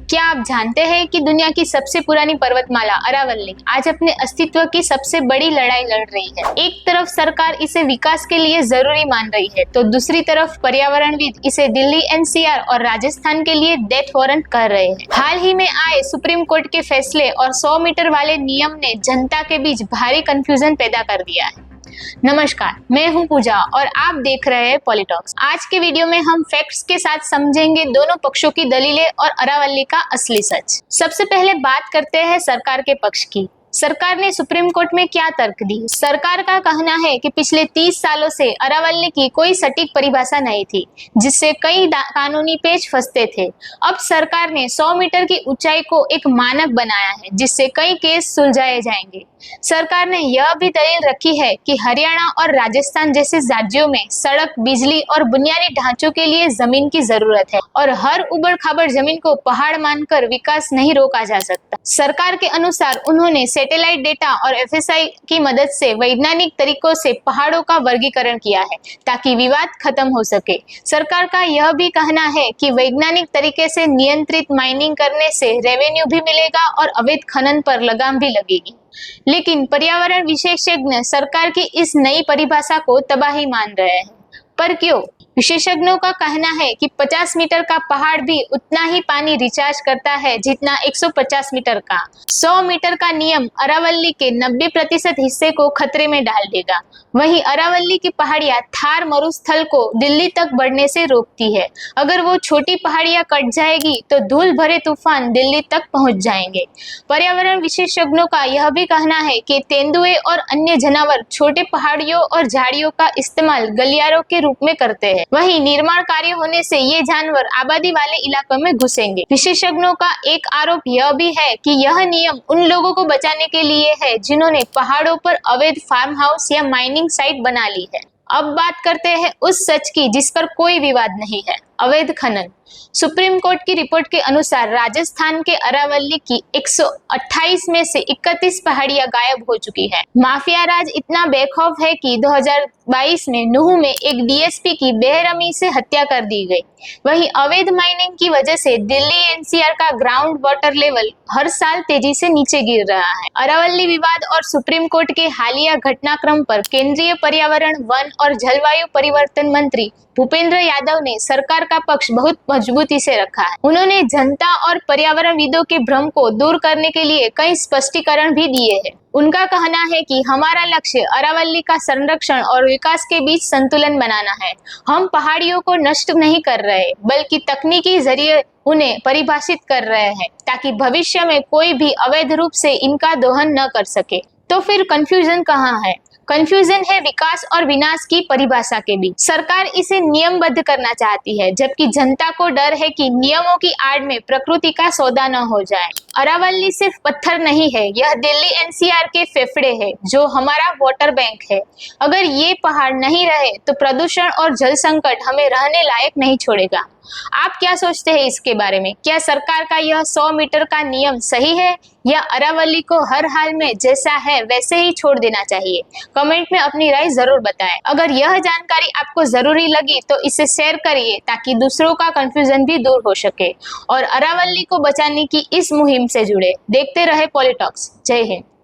क्या आप जानते हैं कि दुनिया की सबसे पुरानी पर्वतमाला अरावली आज अपने अस्तित्व की सबसे बड़ी लड़ाई लड़ रही है। एक तरफ सरकार इसे विकास के लिए जरूरी मान रही है, तो दूसरी तरफ पर्यावरणविद इसे दिल्ली एनसीआर और राजस्थान के लिए डेथ वारंट कर रहे हैं। हाल ही में आए सुप्रीम कोर्ट के फैसले और 100 मीटर वाले नियम ने जनता के बीच भारी कंफ्यूजन पैदा कर दिया है। नमस्कार, मैं हूं पूजा और आप देख रहे हैं पॉलिटॉक्स। आज के वीडियो में हम फैक्ट्स के साथ समझेंगे दोनों पक्षों की दलीलें और अरावली का असली सच। सबसे पहले बात करते हैं सरकार के पक्ष की। सरकार ने सुप्रीम कोर्ट में क्या तर्क दी? सरकार का कहना है कि पिछले 30 सालों से अरावली की कोई सटीक परिभाषा नहीं थी, जिससे कई कानूनी पेच फंसते थे। अब सरकार ने 100 मीटर की ऊंचाई को एक मानक बनाया है, जिससे कई केस सुलझाए जाएंगे। सरकार ने यह भी दलील रखी है कि हरियाणा और राजस्थान जैसे राज्यों में सड़क, बिजली और बुनियादी ढांचों के लिए जमीन की जरूरत है और हर उबड़-खाबड़ जमीन को पहाड़ मानकर विकास नहीं रोका जा सकता। सरकार के अनुसार उन्होंने सैटेलाइट डेटा और एफएसआई की मदद से वैज्ञानिक तरीकों से पहाड़ों का वर्गीकरण किया है, ताकि विवाद खत्म हो सके। सरकार का यह भी कहना है कि वैज्ञानिक तरीके से नियंत्रित माइनिंग करने से रेवेन्यू भी मिलेगा और अवैध खनन पर लगाम भी लगेगी। लेकिन पर्यावरण विशेषज्ञ सरकार की इस नई परिभाषा को तबाही मान रहे हैं। पर क्यों? विशेषज्ञों का कहना है कि 50 मीटर का पहाड़ भी उतना ही पानी रिचार्ज करता है जितना 150 मीटर का। 100 मीटर का नियम अरावली के 90% हिस्से को खतरे में डाल देगा। वहीं अरावली की पहाड़ियां थार मरुस्थल को दिल्ली तक बढ़ने से रोकती है। अगर वो छोटी पहाड़ियां कट जाएगी तो धूल भरे तूफान दिल्ली तक पहुंच जाएंगे। पर्यावरण विशेषज्ञों का यह भी कहना है कि तेंदुए और अन्य जानवर छोटे पहाड़ियों और झाड़ियों का इस्तेमाल गलियारों के रूप में करते हैं। वहीं निर्माण कार्य होने से ये जानवर आबादी वाले इलाकों में घुसेंगे। विशेषज्ञों का एक आरोप यह भी है कि यह नियम उन लोगों को बचाने के लिए है जिन्होंने पहाड़ों पर अवैध फार्म हाउस या माइनिंग साइट बना ली है। अब बात करते हैं उस सच की जिस पर कोई विवाद नहीं है, अवैध खनन। सुप्रीम कोर्ट की रिपोर्ट के अनुसार राजस्थान के अरावली की 128 में से 31 पहाड़ियां गायब हो चुकी है। माफिया राज इतना बेखौफ है कि 2022 में नूह में एक डीएसपी की बेरहमी से हत्या कर दी गई। वहीं अवैध माइनिंग की वजह से दिल्ली एनसीआर का ग्राउंड वाटर लेवल हर साल तेजी से नीचे गिर रहा है। अरावली विवाद और सुप्रीम कोर्ट के हालिया घटनाक्रम पर केंद्रीय पर्यावरण, वन और जलवायु परिवर्तन मंत्री भूपेंद्र यादव ने सरकार का पक्ष बहुत मजबूती से रखा है। उन्होंने जनता और पर्यावरणविदों के भ्रम को दूर करने के लिए कई स्पष्टीकरण भी दिए हैं। उनका कहना है कि हमारा लक्ष्य अरावली का संरक्षण और विकास के बीच संतुलन बनाना है। हम पहाड़ियों को नष्ट नहीं कर रहे, बल्कि तकनीकी जरिए उन्हें परिभाषित कर रहे हैं, ताकि भविष्य में कोई भी अवैध रूप से इनका दोहन न कर सके। तो फिर कंफ्यूजन कहाँ है? कंफ्यूजन है विकास और विनाश की परिभाषा के बीच। सरकार इसे नियमबद्ध करना चाहती है, जबकि जनता को डर है कि नियमों की आड़ में प्रकृति का सौदा न हो जाए। अरावली सिर्फ पत्थर नहीं है, यह दिल्ली एनसीआर के फेफड़े है, जो हमारा वाटर बैंक है। अगर ये पहाड़ नहीं रहे तो प्रदूषण और जल संकट हमें रहने लायक नहीं छोड़ेगा। आप क्या सोचते हैं इसके बारे में? क्या सरकार का यह 100 मीटर का नियम सही है या अरावली को हर हाल में जैसा है वैसे ही छोड़ देना चाहिए? कमेंट में अपनी राय जरूर बताएं। अगर यह जानकारी आपको जरूरी लगी तो इसे शेयर करिए, ताकि दूसरों का कंफ्यूजन भी दूर हो सके और अरावली को बचाने की इस मुहिम से जुड़े। देखते रहे पॉलिटॉक्स। जय हिंद।